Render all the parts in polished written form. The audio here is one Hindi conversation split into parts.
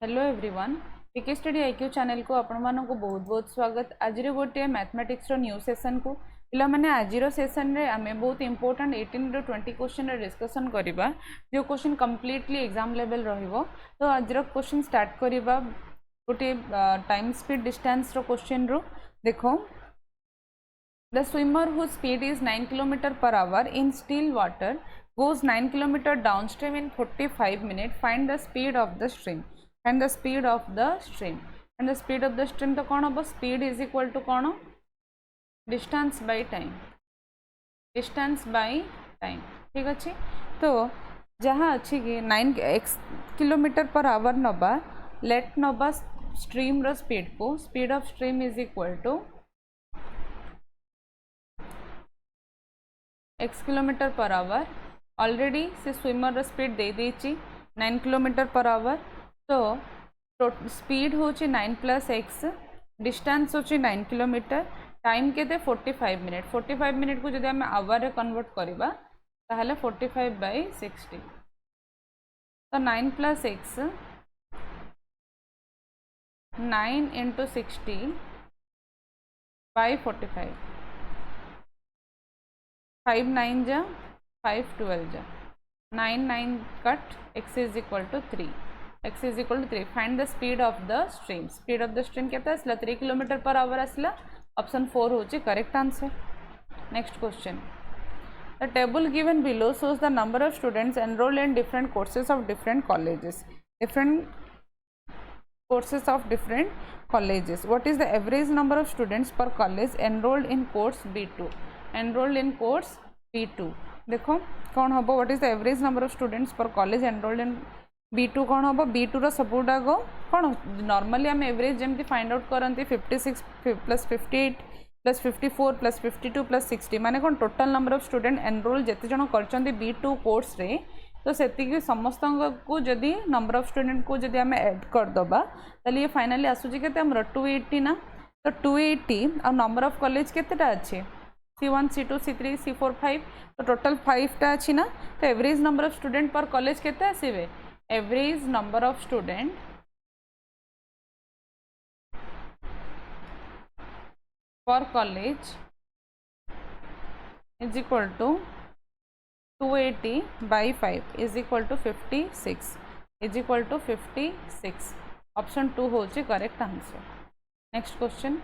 हेलो एवरीवन पीके स्टडी आईक्यू चैनल को आपण मानक बहुत बहुत स्वागत। आज गोटे मैथमेटिक्स न्यू सेशन को पिला माने आज सेशन रे आमे बहुत इंपोर्टेंट 18 रो 20 क्वेश्चन डिस्कशन करबा जो क्वेश्चन कंप्लीटली एग्जाम लेवल रहिबो। तो आज क्वेश्चन स्टार्ट करबा गोटे टाइम स्पीड डिस्टेंस रो क्वेश्चन रो देखो the swimmer whose speed is 9 km/h in still water goes 9 km downstream in 45 minutes. Find the speed of the stream. And the speed of the stream. And the speed of the stream तो कौन होगा? Speed is equal to कौन? Distance by time. Distance by time. ठीक अच्छे? तो जहाँ अच्छी कि 9 km/h नबा let नबा stream रो speed को speed of stream is equal to x km/h already से स्विमर रो स्पीड दे देची 9 km/h तो स्पीड होची 9 + x डिस्टेंस होची 9 किलोमीटर टाइम केते 45 मिनट 45 मिनट को जदि हम आवर रे कन्वर्ट करबा ताहले 45/60 तो 9 + x 9 × 60 / 45 5 9 जा 5 12 जा 9 9 cut x is equal to 3 x is equal to 3 find the speed of the stream केता आसला 3 km/h आसला ऑप्शन 4 होची correct answer. Next question the table given below shows the number of students enrolled in different courses of different colleges what is the average number of students per college enrolled in course B2 देखो कौन हम what is the average number of students पर कॉलेज एनरोल्ड इन B2 कौन हम B2 रो सबुडाग कौन नॉर्मली हम एवरेज जमती फाइंड आउट करंती 56 + 58 + 54 + 52 + 60 माने कौन total number of student enrol जेते जण करचंती B2 कोर्स रे तो सेति समस्त को जदि नंबर ऑफ स्टूडेंट को जदि हम ऐड कर दबा तले ये फाइनली आसुची केते हमर 280 ना तो 280 और नंबर ऑफ कॉलेज केतेटा अछि C1 C2 C3 C4 5 तो टोटल 5 टा अछि ना तो average number of student per college केते आसीबे average number of student per college is equal to 280/5 is equal to 56 option 2 होची correct answer. Next question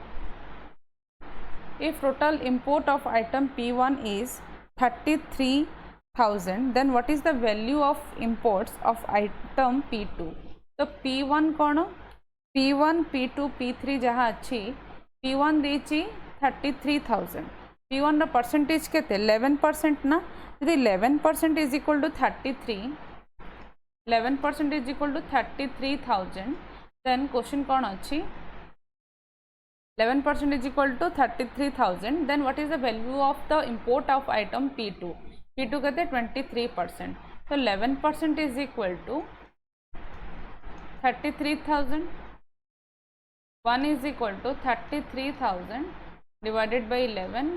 if total import of item P1 is 33,000 then what is the value of imports of item P2 तो P1 कौन P1 P2 P3 जहाँ अच्छी P1 देची 33,000 P1 रा परसेंटेज केते 11% ना यदि 11% is equal to 11% is equal to 33,000 then question कौन अच्छी 11% is equal to 33,000 then what is the value of the import of item P2 कहते 23% so 11% is equal to 33,000 1 is equal to 33,000 divided by 11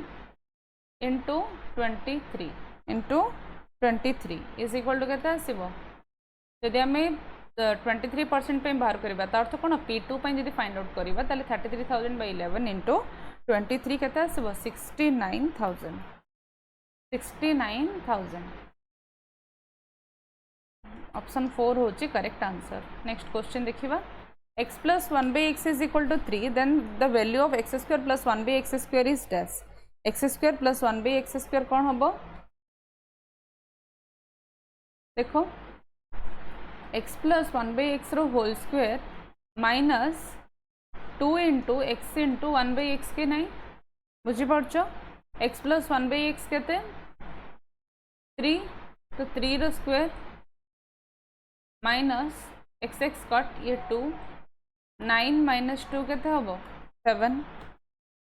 into 23 is equal to कहते आसीबो यदि हमें 23% पे बाहर करबा त अर्थ कोन P2 पे जदि फाइंड आउट करबा ताले 33,000 / 11 into 23 केते आसीबो 69,000 ऑप्शन 4 होची करेक्ट आंसर। नेक्स्ट क्वेश्चन देखिबा x + 1/x is equal to 3 then the value of x² + 1/x² is dash x² + 1/x² कोन हबो देखो x + 1/x रो whole square minus 2 × x × 1/x के नहीं बुझी पड़छो x + 1/x केते 3 तो 3 रो स्क्वायर माइनस x कट ये 2 9 - 2 केते हबो 7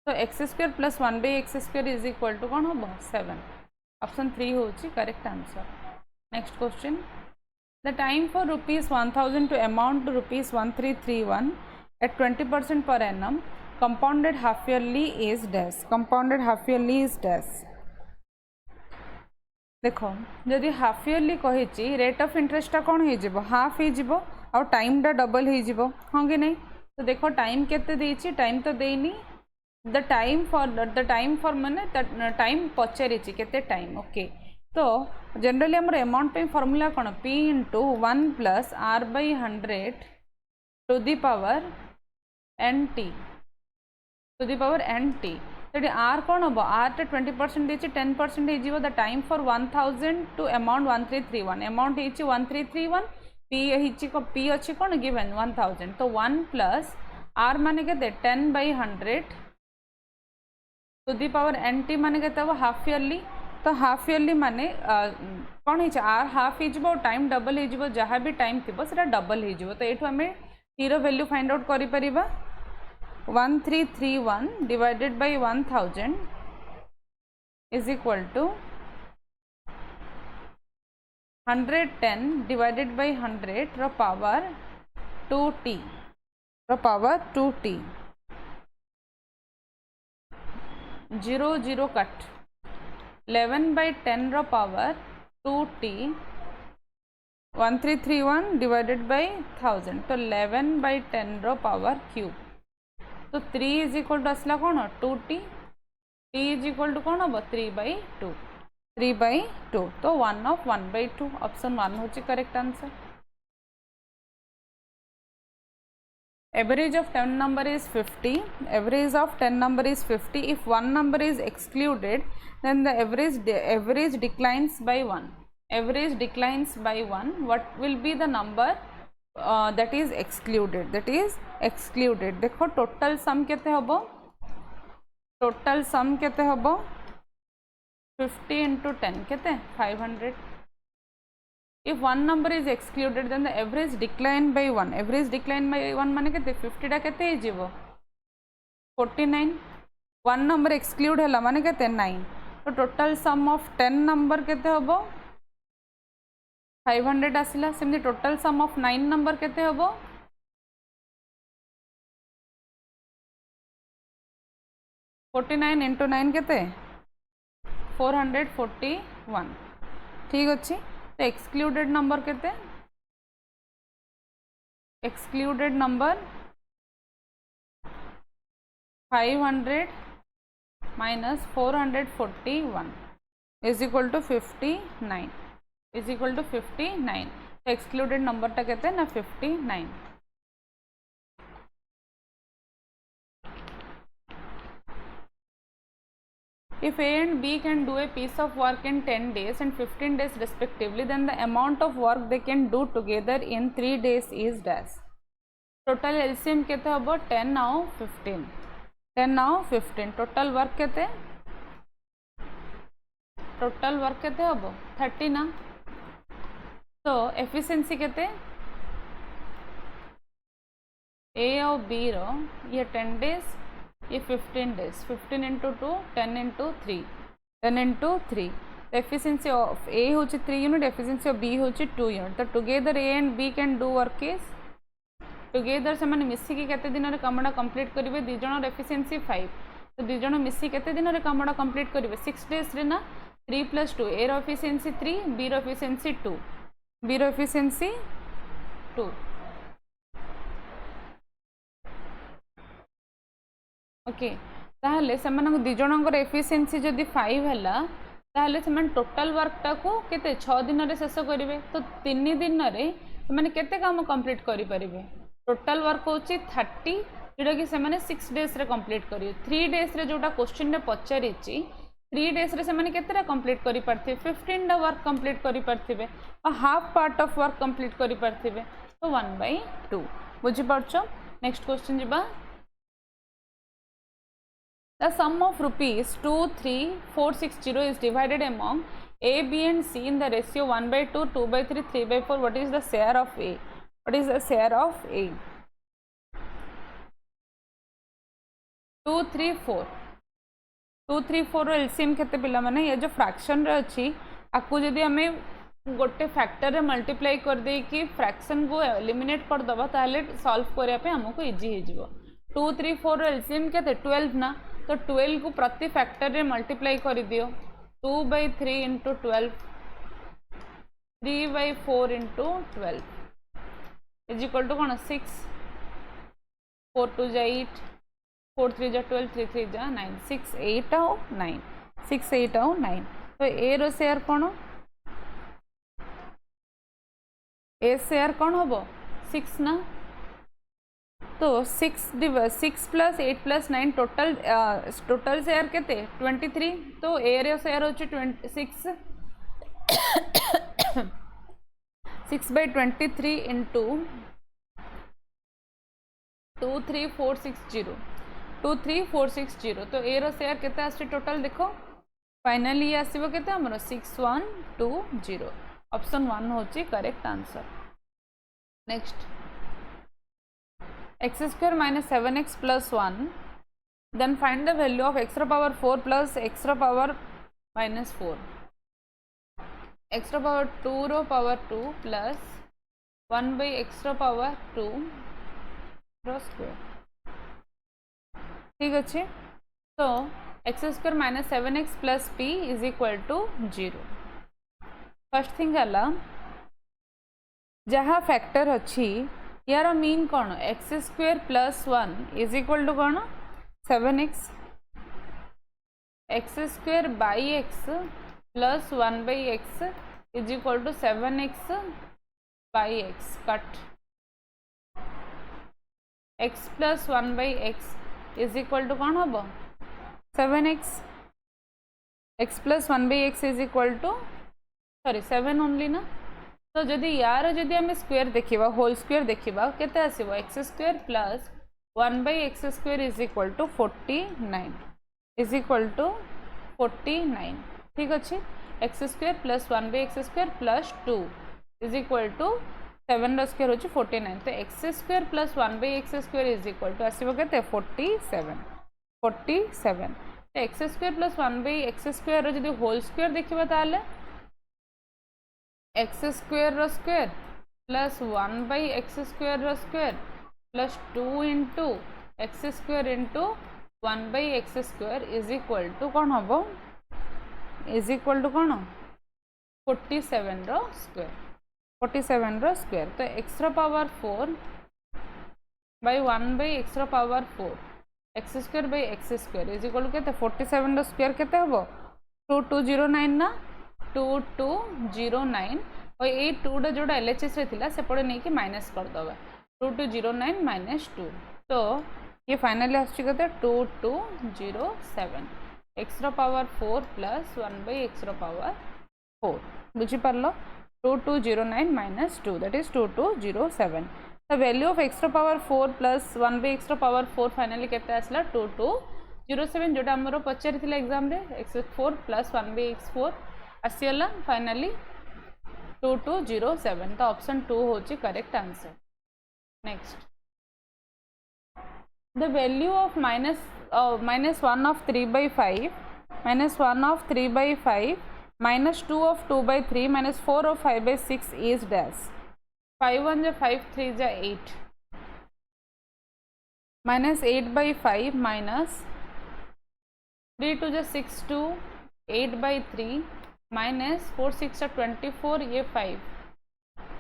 तो x² + 1/x² is equal to कोन हबो 7 ऑप्शन 3 होची correct answer. Next question The time for ₹1,000 to amount to ₹1,331 at 20% per annum compounded half yearly is dash देखो जदि हाफ इयरली कही रेट ऑफ इंटरेस्ट कौन हो हाफ हो आउ टाइम टा डबल हो जिवो हाँ कि नहीं तो देखो टाइम केते देछि टाइम तो देनी द टाइम फॉर माने टाइम पचारि केते टाइम ओके तो जनरली हमर अमाउंट पे फार्मूला कोन p into 1 plus r by 100 to the power nt to the power nt तो आर कौन हम आर टे 20% देछि 10% हो the time for 1000 to amount 1331 amount होइछि 1331 पी होइछि को पी अछि कोन गिवन 1000 तो 1 प्लस आर माने केते 10 by 100 to the power nt माने केते हो हाफ ईयरली तो हाफ ईयरली माने कौन है आर हाफ हो टाइम डबल हो जहाँ भी टाइम थी से डबल हो तो ये आम टी वैल्यू फाइंड आउट करि परिबा 1331 divided by 1000 is equal to 110 divided by 100 रो पावर 2t रो पावर 2t 0 0 कट 11 by 10 रो पावर 2t 1331 divided by 1000 तो 11 by 10 रो पावर क्यूब तो 3 इज इक्वल टू आसला कौन 2t t is equal to कौन हम 3/2 3/2 तो 1 of 1/2 ऑप्शन 1 होची correct answer average of 10 number is 50 average of 10 number is 50 if one number is excluded then the average declines by 1 average declines by 1 what will be the number that is excluded देखो टोटल सम केते हबो टोटल सम केते हबो 50 into 10 केते 500 if one number is excluded then the average decline by 1 माने केते 50 टा केते हे जीवो 49 one number exclude हला माने केते 9 तो टोटल सम ऑफ 10 नंबर केते हबो 500 आसिला सेमती टोटल सम ऑफ 9 नंबर केते हबो 49 into 9 केते 441 ठीक अच्छी तो एक्सक्लूडेड नंबर केते excluded number 500 minus 441 is equal to 59 is equal to 59 तो एक्सक्लूडेड नंबर टा कहते हैं ना 59 if A and B can do a piece of work in 10 days and 15 days respectively then the amount of work they can do together in 3 days is dash total LCM कहते हैं अब 10 now 15 10 now 15 total work कहते हैं total work कहते हैं अब 30 ना तो एफिशिएंसी कहते ए और बी रो ये 10 डेज ये 15 days 15 into 2 10 into 3 10 into 3 efficiency of A होची 3 यूनिट एफिशिएंसी ऑफ बी होची 2 यूनिट तो together A and B can do work is together से माने मिसिकी केते दिन रे कामडा कंप्लीट करिवे दि जण एफिशिएंसी 5 तो दि जण मिसी केते दिन रे कामडा कंप्लीट करिवे 6 डेज रे ना 3 + 2 ए रो एफिशिएंसी 3 बी रो एफिशिएंसी 2 बी रो एफिशिएंसी 2 ओके ताहले से मानक दि जनकर एफिशिएंसी जदि 5 हैला ताहले से मान टोटल वर्क टा को केते 6 दिन रे शेष करिवे तो 3 दिन रे माने केते काम कंप्लीट करि परिबे टोटल वर्क होची 30 जेटा कि से माने 6 डेज रे कंप्लीट करियो 3 डेज रे जोटा क्वेश्चन रे पचारिची 3 डेज रे से माने केतेरा कंप्लीट करि परथे 15 दा वर्क कंप्लीट करि परथिबे और half part of work complete करि परथिबे तो 1/2 बुझि परछो नेक्स्ट क्वेश्चन जिबा The sum of rupees 23,460 is divided among A, B and C in the ratio 1/2, 2/3, 3/4. What is the share of A? What is the share of A? 2, 3, 4. 2, 3, 4 LCM केते पिला माने ये जो फ्रैक्शन रे अछि आकु जदि हमें गोटे फैक्टर रे मल्टीप्लाई कर दे कि फ्रैक्शन को एलिमिनेट कर दबा ताले सॉल्व करिया पे हमको इजी हे जिवो 2, 3, 4 एलसीएम केते 12 ना तो 12 को प्रति फैक्टर रे मल्टीप्लाई कर दियो 2/3 into 12 3/4 into 12 is equal to कौन 6 4 2 जा 8 4 3 जा 12 3 3 जा 9 6 8 आओ 9 6 8 आओ 9 तो ए रो शेयर कौन ए शेयर कौन हम 6 ना तो 6 plus 8 plus 9 total total share केते 23 तो ए रे शेयर होची 26 6/23 इंटू 23460 23460 तो ए रो शेयर केते आसी टोटल देखो फाइनली आसीबो केते हमरो 6120 ऑप्शन 1 होची correct answer. Next x square minus 7x plus 1 then find the value of x raw power 4 plus x raw power minus 4 x raw power 2 raw power 2 plus 1 by x raw power 2 raw square ठीक अच्छे तो x square minus 7x plus p is equal to 0 first thing है जहाँ फैक्टर अच्छी यार मीन कौन X square plus 1 is equal to कौन 7x X square by X plus 1 by X is equal to 7x by X cut x plus 1 by X is equal to कौन हम 7x x plus 1 by X is equal to sorry 7 only ना तो जदि यार जदि आम स्क्वेयर देखा होल स्क्वेयर देखा केते आसीबो x square plus 1 by x square is equal to 49 is equal to 49 ठीक अच्छे x square plus 1 by x square plus 2 is equal to 7 रो स्क्वेयर होची 49 तो x square plus 1 by x square is equal to आसीबो केते 47 तो x square plus 1 by x square रो जदि होल स्क्वेयर देखिबा ताले एक्स स्क्वेयर रो square plus 1 by x square रो square plus 2 into x square into 1 by x square is equal to कौन हम इज इक्वल टू कौन 47 रो स्क्वेयर 47 रो स्क्वेयर तो एक्स रो पावर 4 बाई 1 बाई एक्स रो power 4 x square by x square is equal to केते 47 रो स्क्वेयर केते हम 2209 ना 2209 और ये 2 जोड़ा LHS रे थिला सेपटे नहीं कि माइनस कर दबा 2209 माइनस 2 तो ये फाइनली आछी कते 2207 x रो पावर 4 प्लस 1 बाई x रो पावर 4 बुझी पारलो 2209 minus 2 that is 2207 the value of x रो पावर 4 प्लस 1 बाई x रो पावर 4 फाइनली केते आसला 2207 जोटा हमरो पचारि थिला एग्जाम रे x4 plus 1 by x4 आसीगला finally 2207 तो ऑप्शन 2 होची correct answer. Next the value of minus 1 of 3/5 minus 1 of 3/5 minus 2 of 2/3 minus 4 of 5/6 is dash 5 1 जा 5 3 जा 8 माइनस 8/5 माइनस 3 2 जा 6 2 8/3 माइनस 4 6 24 ये 5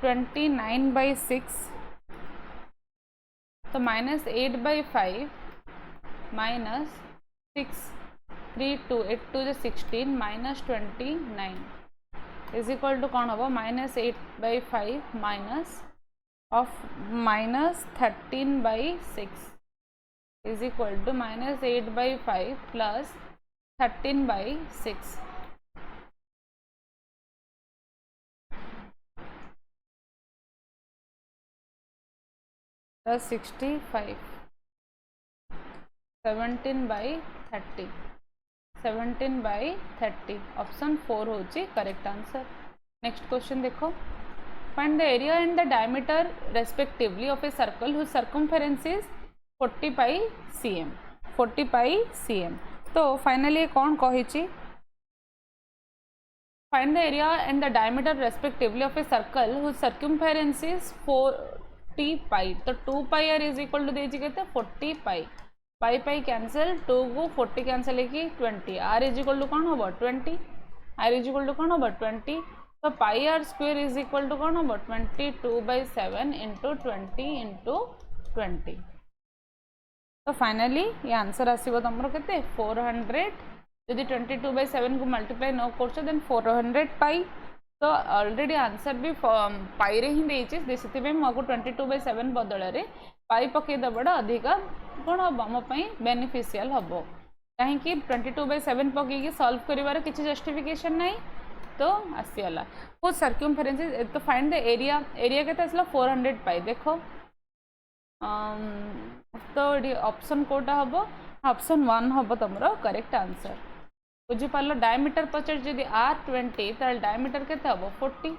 29/6 तो minus 8/5 minus 6 3 2 8 2 16 minus 29 is equal to कौन हम minus 8/5 minus of minus 13/6 is equal to minus 8/5 plus 13/6 plus 65 17/30 17/30 option 4 होची करेक्ट आंसर। नेक्स्ट क्वेश्चन देखो find the area and the diameter respectively of a circle whose circumference is 40 pi cm 40 pi cm तो फाइनली कौन कही find the area and the diameter respectively of a circle whose circumference is 40 pi तो 2 pi r is equal to देजी कहते 40 पाई पाई पाई कैंसल 2 को 40 कैंसल है कि 20 आर इज इक्वल टू कौन हम 20 आर इज इक्वल टू कौन हम 20 तो pi r square is equal to कौन हम 22/7 इंटू 20 इंटू 20। तो फाइनाली ये आंसर आसो तुम के 400 जदि 22/7 को मल्टीप्लाई न कर देन 400 पाई। तो ऑलरेडी आंसर भी पाई रे ही देछि से 22/7 बदल में पाई पकईदेवटा अधिका कौन हम आम बेनिफिशियल हम कहीं 22/7 पकईकी सॉल्व करिवार किसी जस्टिफिकेशन ना तो आसीगला वो सर्क्यूमफेरेंस। तो फाइंड द एरिया के आसला 400 पाई देख तो ये ऑप्शन कोटा हम ऑप्शन 1 हम तुम करेक्ट आंसर बुझीपार। डायमीटर पचार जदि R20 ताल डायमीटर केते हम 40।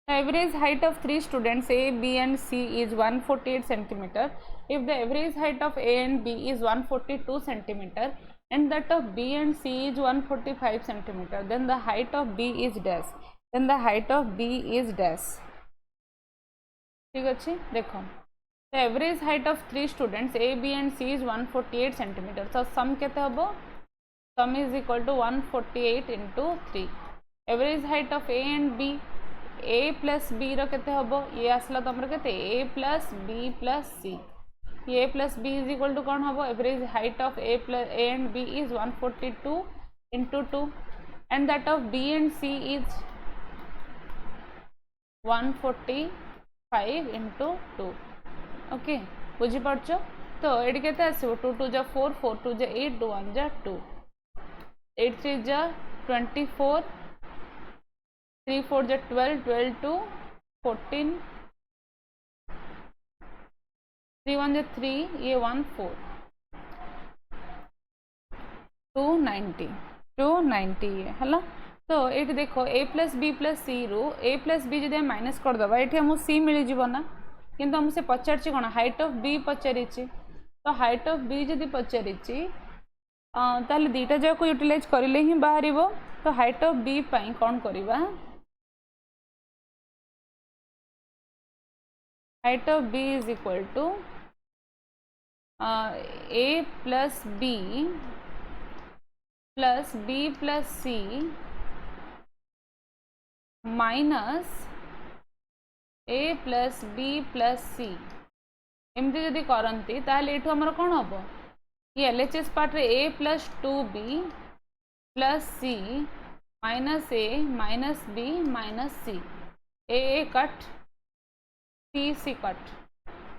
The average height of 3 students A, B and C is 148 centimeter. If the average height of A and B is 142 centimeter and that of B and C is 145 centimeter, then the height of B is dash. Then the height of B is dash. ठीक अच्छे देखो the average height of 3 students A, B and C is 148 centimeter. So sum केते हबो sum is equal to 148 into 3. Average height of A and B A plus B रते हम ये आसला तुम के A plus B plus C A plus B is equal to कौन हम average height of A and B is 142 into 2 and that of B and C is 145 into 2। Okay बुझीपार। तो ये के आसो 2 2 जा 4 4 2 जा 8 2 1 जा 2 8 3 जा 24 3 4 जा 12 12 2 14 3 1 जा 3 ये 1 4 290 ये है। तो ये देखो A प्लस B प्लस सी रु A प्लस बी जब माइनस करदे ये आम सी मिल जाना किंतु आम से पचार कौन हाइट ऑफ B पचारि। तो हाइट ऑफ B जब पचारि ताले दीटा जाक यूटिलाइज करें ही बाहर। तो हाइट ऑफ B पाई कौन करवा height of B is equal to A plus B plus B plus C minus A plus B plus C एमती जदि करती ताहले एठू हमर कौन हम ये LHS पार्ट रे A plus 2B plus C minus A minus B minus C A cut C cut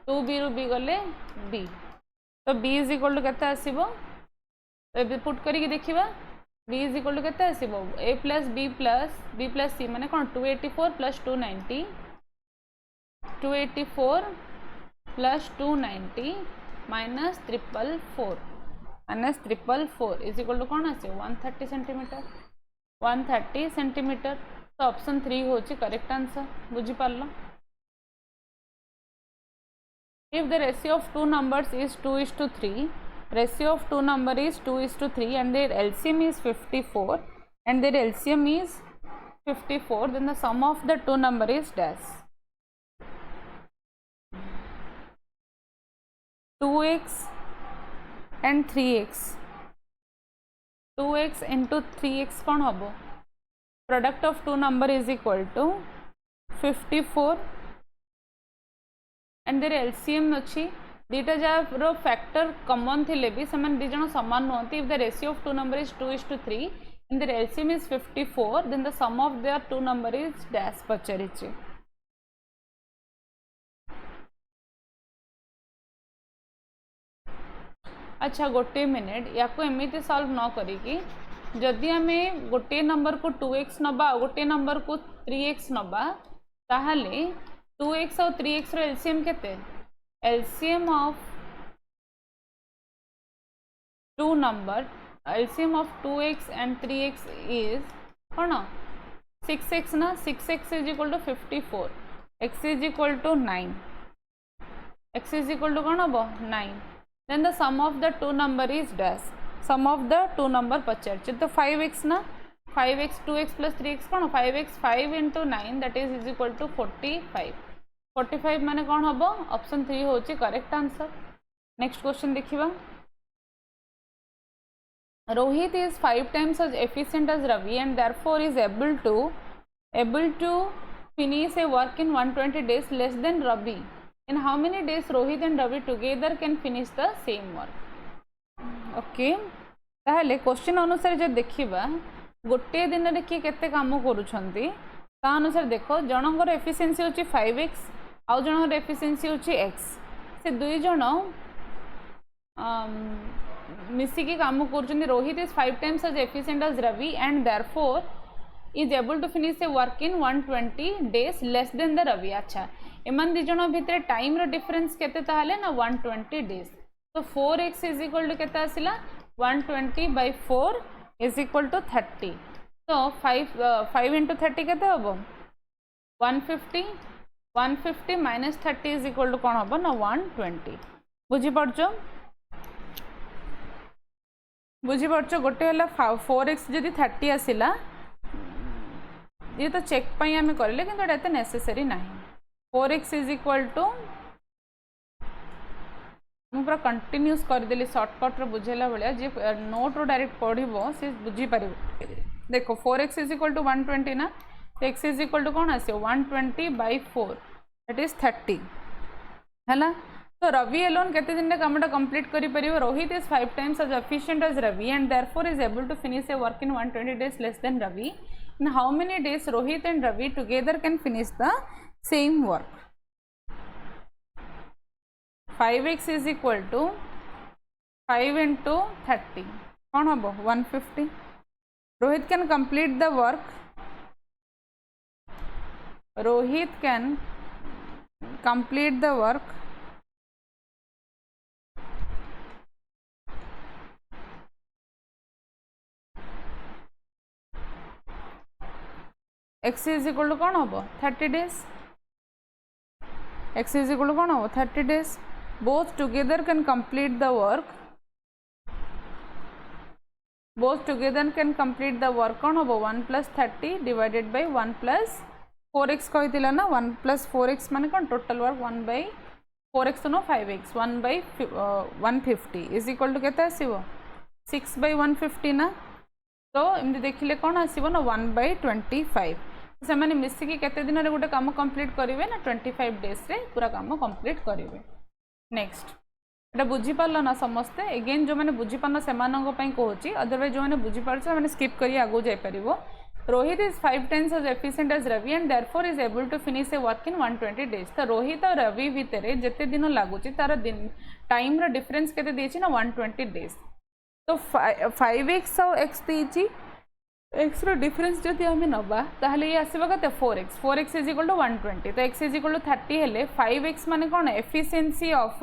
2B रु B गले B। तो B इज इक्वल टू केते आसीबो पुट करिक देखिबा B इज इक्वल टू केते आसीबो A plus B plus C माने कोन 284 plus 290 284 plus 290 minus 444 is equal to कौन आसे 130 सेंटीमीटर 130 सेंटीमीटर। तो ऑप्शन 3 होची करेक्ट आंसर बुझी पारलो। If the ratio of two numbers is 2:3, ratio of two number is 2:3 and their LCM is 54 and their LCM is 54, then the sum of the two number is dash 2x and 3x 2x into 3x कौन हम product of two number is equal to 54 and their LCM अच्छी दीटा जार फैक्टर कमन थे भी से दिज सामान नुहति। If the ratio of two number is 2:3 and their LCM is 54 then the sum of their two number is dash पचारि। अच्छा गोटे मिनिट या एमती सॉल्व न करी जदि आम गोटे नंबर को 2x नबा गोटे नंबर को 3x नबा ताहले 2x और 3x रो एलसीएम केते LCM of two number LCM of 2x and 3x is कौन 6x ना 6x is equal to 54 x is equal to 9 x is equal to कौन हम 9 then the sum of the two number is dash sum of the two number पचार। तो 5x ना 5x 2x प्लस 3x कौन 5x 5 into 9 that is equal to 45 माने कौन हम ऑप्शन 3 होची करेक्ट आंसर। नेक्स्ट क्वेश्चन देखिबा Rohit is 5 times as efficient as Ravi and therefore is able to finish a work in 120 days less than Ravi. In how many days Rohit and Ravi together can finish the same work? Okay. ताहले क्वेश्चन अनुसार जो देखिबा गोटे दिन रे किए केते काम करूछंती ता अनुसार देखो जनकर एफिशिएंसी होची 5x आउ जनकर एफिशिएंसी होची x से दुई जन मिसिकी काम कर Rohit is 5 times as efficient as Ravi and therefore is able to finish a work in 120 days less than the Ravi. अच्छा एमान दी जन भितर टाइम रो डिफरेंस केते ताहले ना 120 days तो 4x इज इक्वल टू केते आसिला 120 by 4 is equal to 30 तो 5 into 30 केते हबो 150 minus 30 is equal to कौन हबो ना 120 बुझी पड़चो गोटे है 4x जदि 30 आसला ये तो चेक पाई आम करें कि एत नेसेसरी ना 4x इज इक्वल टू मुझे पूरा कंटिन्यूस करदेली सर्टकट्रे बुझेला भाया जी नोट रो डायरेक्ट पढ़ो सी बुझीपर देखो 4x इज इक्वल टू 120 ना तो x इज इक्वल टू कौन आसो 120 by 4 दैट इज 30 है तो रवि एलोन केते दिन कामटा कंप्लीट करि परिबो Rohit is 5 times as efficient as Ravi and therefore is able to finish a work in 120 days less than Ravi. In how many days Rohit and Ravi together can finish the same work? 5x is equal to 5 into 30 कौन हबो 150 Rohit can complete the work x is equal to कौन होबो 30 days x is equal to कौन होबो 30 days both together can complete the work कौन होबो 1 plus 30 divided by 1 plus 4x कहितिला ना 1 plus 4x माने कौन टोटल वर्क 1 by 4x तो no 5x 1 by 150 is equal to केते आसीबो 6 by 150 ना तो एमती देखिले कौन आसीबो ना 1 by 25 से माने मिसिकी केते दिन रे गोटे काम कंप्लीट करिवे ना 25 डेज रे पूरा काम कंप्लीट करिवे नेक्स्ट एटा बुझी पारलो ना समस्ते अगेन जो माने बुझी पारना सेमानंग पई कहूची अदरवाइज जो माने बुझी पारछ माने स्किप करी आगो जाय परिबो Rohit is 5 times as efficient as Ravi and therefore is able to finish a work in 120 days तो रोहित और रवि भितर जेते दिन लागुची तार दिन टाइम रो डिफरेंस केते देछि ना 120 डेज तो 5x और x देछि x रो डिफरेंस जदि हमें नबा ताहले ये आसीबा कते 4x इज इक्वल टू 120 तो x इज इक्वल टू 30 हेले 5x माने कोन एफिशिएंसी ऑफ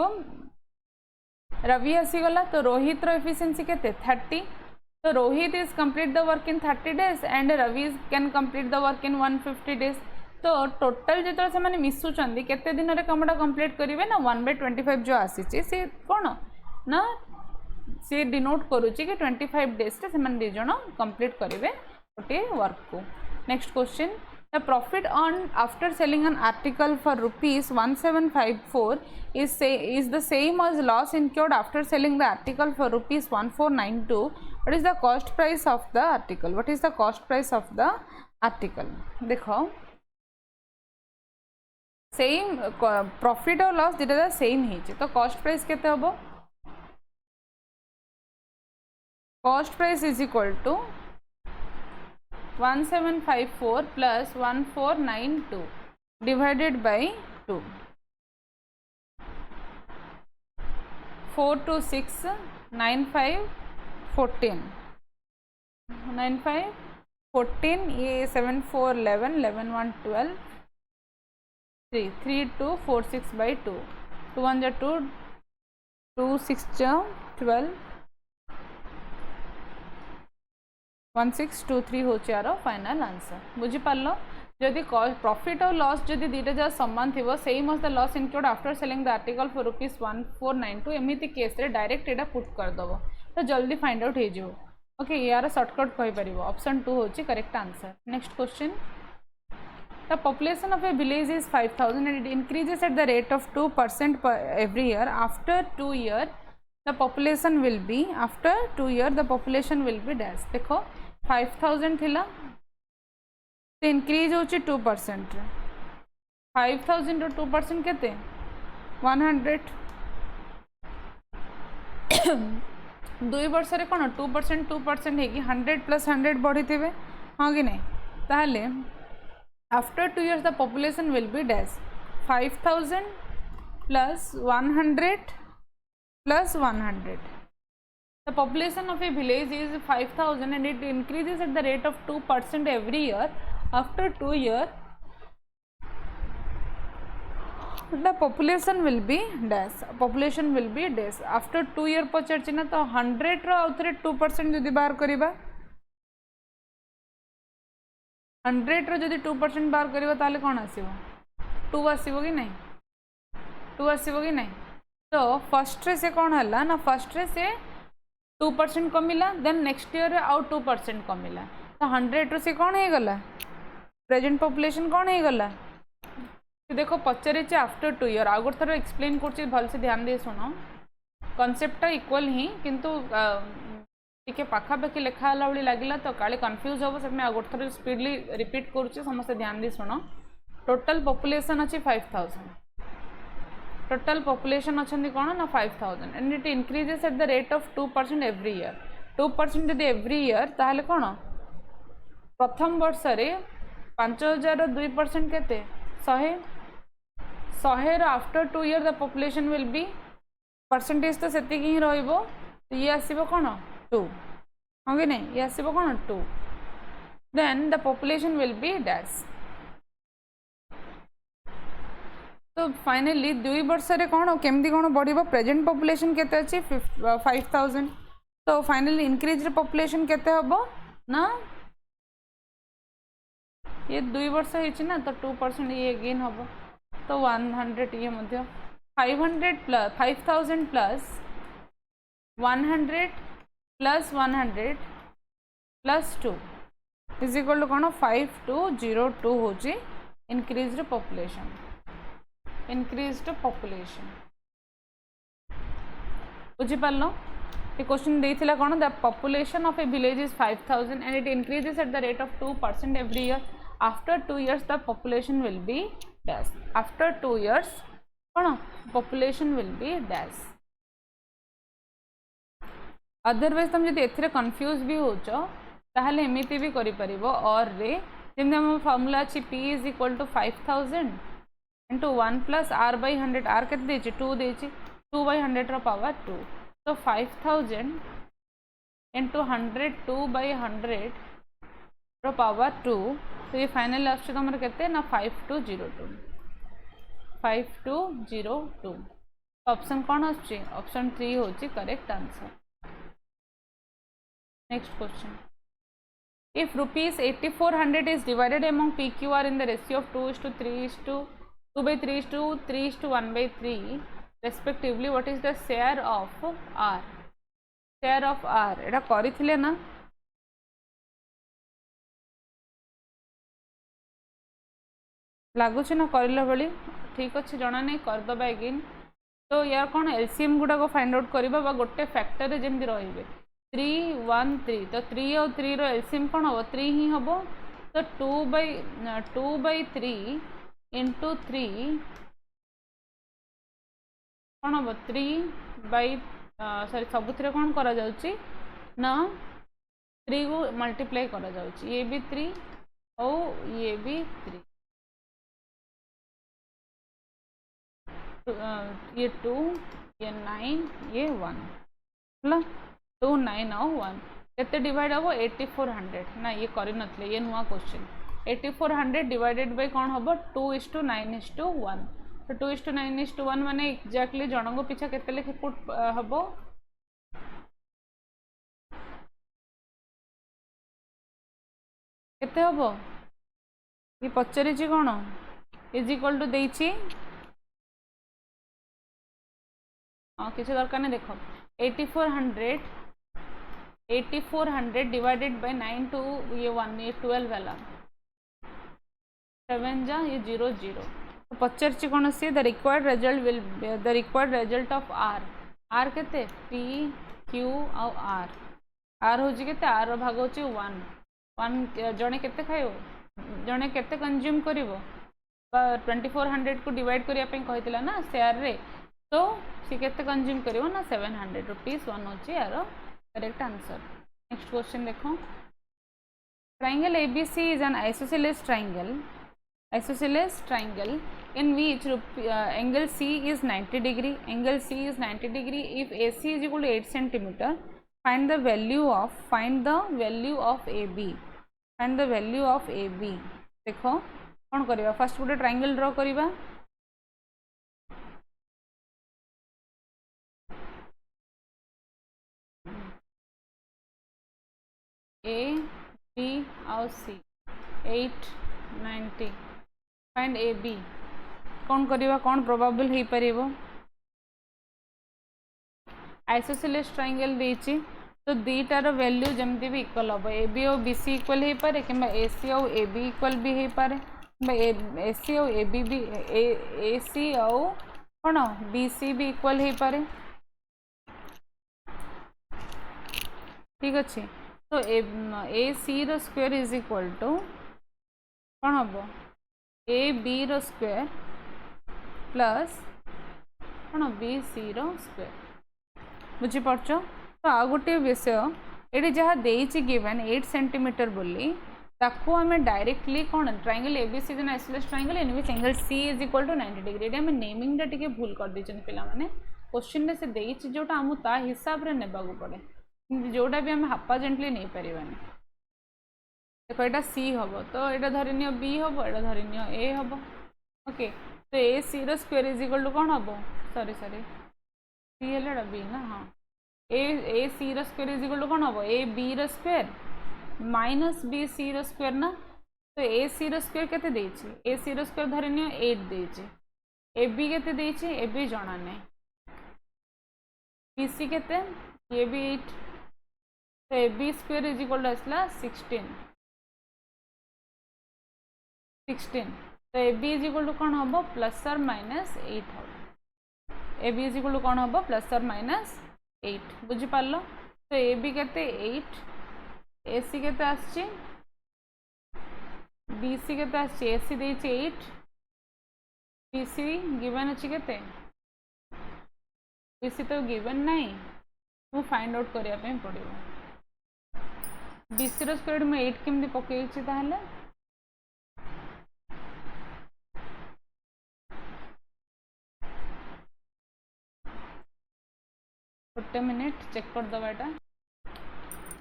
रवि आसीगला तो रोहित रो एफिशिएंसी केते 30 तो Rohit is complete the work in 30 days and Ravi can complete the work in 150 days तो टोटल जो से माने मिसुचंदी केते दिन रे कामटा कंप्लीट करिवे ना 1/25 जो आसीची से कोन ना से डिनोट करूची कि 25 डेज रे से माने दि जण कंप्लीट करिवे ओटे वर्क को next question the profit earn after selling an article for rupees 1754 is the same as loss incurred after selling the article for rupees 1492 what is the cost price of the article देखो सेम प्रॉफिट और लॉस दिटा सेम ही तो कॉस्ट प्राइस केते हबो cost price is equal to 1754 plus 1492 divided by 2 4 to 6 9 5 14 9 5 14 ये 7 4 11 11 1 12 3 3 2 4 6 by 2 2 1 जा 2 2 6 जा 12 1 6 2 3 हो चारो फाइनल आंसर बुझी पारलो जदि प्रॉफिट और लॉस जदि दीटा जा समान थिबो same was the loss include after selling the article for rupees 1492 एमिति केस रे डायरेक्ट एटा पुट कर दबो तो जल्दी फाइंड आउट हे जिवो ओके यार शॉर्टकट कहि परिबो ऑप्शन 2 होची correct answer next question The population of a village is 5,000 and it increases at the rate of 2% per every year. After 2 years, the population will be, after 2 years, the population will be dash. देखो 5,000 थिला, तो increase होची 2%. 5,000 रो 2% केते 100. 2 वर्ष रे कोन 2% 2% हेगी 100 + 100 बढ़ी थिबे, हाँ कि नहीं? ताहले after 2 years the population will be dash 5,000 plus 100 plus 100. The population of a village is 5,000 and it increases at the rate of 2% every year. After 2 years the population will be dash. Population will be dash. After 2 years पचरछि ना, तो 100 रो आउथरे 2% जदि बाहर करिबा, 100 रो जदि 2% बाहर करिबा ताले कोन आसीबो 2 आसीबो कि नहीं? 2 आसीबो कि नहीं? तो फर्स्ट रे से कोन हला ना, फर्स्ट रे से 2% कमिला, देन नेक्स्ट ईयर आउ 2% कमिला, तो 100 रो से कोन हे गला प्रेजेंट पॉपुलेशन कोन हे गला। देखो पचारे आफ्टर 2 ईयर आउ गोटे थर एक्सप्लेन कर भल से ध्यान दे सुनो, कॉन्सेप्ट इक्वल ही किंतु टिके पाखापाखि लेखाला भाई लगे तो काले कन्फ्यूज हम से आउ गोटे थर स्पीडली रिपीट करुचे, समस्त ध्यान दे शुण। टोटल पॉपुलेशन अच्छी 5,000, टोटल पॉपुलेशन अच्छा कौन ना 5,000 and it increases at the rate of 2% every year. 2% जब एवरी ईयर ताहले कौन प्रथम वर्ष रे 5,000 2% केते 100 100 after 2 year the population will be percentage तो सेतिक ही रहइबो, तो ये आसीबो कोन 2, हाँ कि नहीं? ये आसीबो कोन 2, then the population will be dash. तो फाइनली 2 वर्ष रे कोन केमती कोन बढ़िबो, प्रेजेंट पॉपुलेशन केते अछि 5,000, तो फाइनली इंक्रीज रे पॉपुलेशन केते हबो ना, ये 2 वर्ष होइछि ना, तो 2% ये गेन हबो, तो 100 ये मध्य 500 plus 5,000 plus 100 plus 100 plus 2 is equal to कौन 5202 होची इंक्रीज पॉपुलेशन, इंक्रीज पॉपुलेशन। बुझिपाल ये क्वेश्चन देइथिला कौन, the population of a village is 5,000 and it increases at the rate of 2% every year. After 2 years the population will be dash. After 2 years कौन population will be dash. Otherwise तुम जब एथिरे कंफ्यूज भी होच ताहले एमिति भी करि परिबो, और रे जेमि हम फार्मूला अछि p is equal to 5,000 into 1 plus r by 100, r केते देछि 2 देछि, 2 बाई 100 रो पावर 2, तो 5,000 इंटू 100 2 बाई 100 रो पावर 2, तो ये फाइनल आछे तुम केते ना 5202, 5202। ऑप्शन कौन आछे, ऑप्शन 3 होची correct answer. Next question, if rupees 8,400 is divided among PQR in the ratio of 2:3:1/3 respectively, what is the share of R? share of R एटा करिथिले ना, लगुच ना करला भली, ठीक अच्छे जना नहीं करदबा एगेन। तो यार कौन एलसीएम गुड़ाक फाइंड आउट करबा बा गोटे फैक्टर जेमती रहिबे 3 1 3, तो 3 और 3 रो एलसीएम कौन हम 3 ही हम, तो 2/3 इंटू 3 कौन हम 3 सॉरी सबुथिरे कौन करा जाउची ना 3 को मल्टीप्लाई करा जाउची, ये भी 3 और ये भी 3, ये 2 ये 9 ये 1 है 2 9 और 1 केते डिवाइड हम 8,400 ना, ये करि नथले, ये नुआ क्वेश्चन। 8,400 डिवाइडेड बाय कौन हम 2:9:1, तो 2:9:1 माने एक्जाक्टली जनक पिछा केते लेखे पुट हम केते हम, ये पचारि कौन इज इक्वल टू देछि, हाँ किसी दरकार नहीं, देखो 8,400 डिवाइडेड बाय 9 टू ये 1 ये 12 वाला, 7 जा ये 0 0 तो पचार कौन see the required result will the required result of r r केते पी क्यू आउ आर हूँ के आर भाग हूँ 1 1 जड़े के खाइब जड़े के कंज्यूम कर 2400 को डिवाइड करने कही ना शेयर रे तो सी के कंज्यूम कर ना 700 रुपीज 1 हूँ यार करेक्ट आंसर। नेक्स्ट क्वेश्चन देखो triangle ABC is an isosceles triangle in which angle C is 90 degree. Angle C is 90 degree. If AC is equal to 8 centimeter, find the value of AB. Find the value of AB. देखो कौन करिया फर्स्ट गोटे ट्रायंगल ड्रॉ करिबा A B आउ C 8 90 फाइंड AB कौन करिबा कौन प्रोबेबल हे परिबो आइसोसेलेस ट्रायंगल देछि तो दीटार वैल्यू जमती भी इक्वल हम AB और BC इक्वल हो पारे कि AC और AB इक्वल भी हो पारे AC और AB भी AC और कौन BC भी इक्वल हो पारे ठीक अच्छे तो AC रो स्क्वायर इज इक्वल टू कौन हम AB रो स्क्वायर प्लस कौन BC रो स्क्वायर बुझीपार तो आ गोटे विषय ये जहाँ देगी गिवन 8 सेंटीमीटर बोली ताको आम डायरेक्टली कौन triangle ABC is an isosceles triangle in which angle C is equal to 90 degree ये आम नेमिंग टे भूल कर देछन पिला माने क्वेश्चन में से देछि जोटा आमु ता हिसाब रे नेबा को पड़े जोटा भी आम हापाजेंटली नहीं पारिबानी देखो यहाँ C हम तो यहाँ धरनी B हम यहाँ धरनी A हम ओके तो AC रो स्क्वायर इज इक्वल टू कौन हम सॉरी C है B ना हाँ AC रो स्क्वायर इज इक्वल टू कौन हम AB रो स्क्वायर माइनस BC रो स्क्वायर ना तो AC रो स्क्वायर केते देछि AC रो स्क्वायर धरनी 8 देछि AB केते देछि AB जणा नै BC केते ये भी 8 तो AB square is equal to आसला 16 तो AB इज इक्वल टू कौन हम प्लस और माइनस 8 हम AB इज इक्वल टू कौन हम प्लस और माइनस 8 बुझी पारलो तो AB केते 8 AC केते आछि BC केते आछि AC देछि 8 BC गिवन अछि केते BC तो गिवन नहीं मु फाइंड आउट करिया पे पड़िबो BC रो स्क्वायर में 8 केमति पकै छी ताहले गोटे मिनिट चेक कर दबा एटा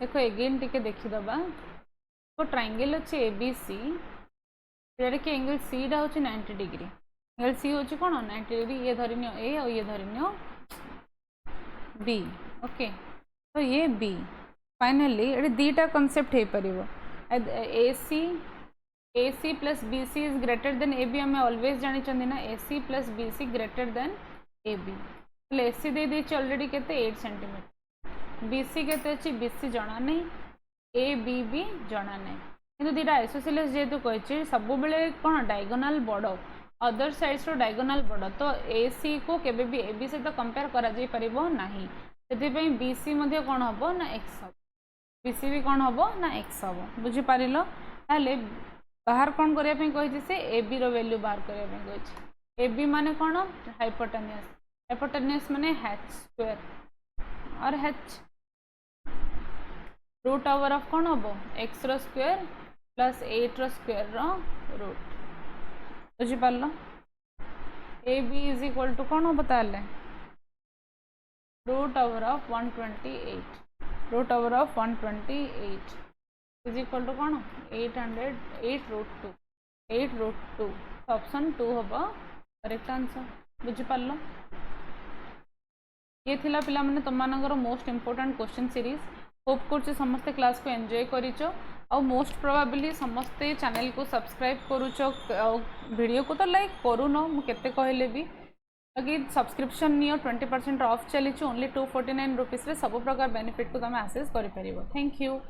देखो एगेन टिके देखि दबा तो ट्रायंगल अछि ABC जेरे के एंगल C डा होछि 90 डिग्री एंगल C होछि कोन 90 डिग्री ये धरिनियो A और ये धरिनियो B ओके तो ये B फाइनली ये दीटा कांसेप्ट हे परिबो AC plus BC is greater than AB हमें ऑलवेज जानि चंदी ना AC plus BC greater than AB AC दे देछि ऑलरेडी केते 8 सेंटीमीटर BC केते अछि BC जणा नहीं AB भी जणा नहीं किंतु दीटा आइसोसेलेस जेतु कहछि सब बेले कोन डायगोनल बडो अदर साइड्स रो डायगोनल बडो तो AC को केबे भी AB से तो कंपेयर करा जाई परिबो नाही सेति पई BC मध्ये कोन हबो ना x हबो BC भी कोन हबो ना x हबो बुझी पारिलो ताले बाहर कोन करिया पे कहछि से AB रो वैल्यू बाहर करिया पे कहछि AB माने कोन हाइपोटेन्यूस माने h स्क्वायर और h रूट ओवर ऑफ कोन हबो x रो स्क्वायर प्लस 8 रो स्क्वायर रो रूट बुझी पारलो AB इज इक्वल टू कोन हबो ताले root over of 128 root over of 128 is equal to कोन 8 रूट 2 ऑप्शन 2 हबो करेक्ट आंसर बुझी पारलो ये थिला पिला माने तुम मानकर most important question series hope करछु समस्त क्लास को एंजॉय करिचो और मोस्ट प्रोबेबली समस्ते चैनल को सब्सक्राइब करूचो वीडियो को तो लाइक करूनो मु केते कहले भी अगे सब्सक्रिप्शन नियो 20% ऑफ चली ओनली 249 रुपीस रे सब प्रकार बेनिफिट को तुम एक्सेस करि परिबो थैंक यू।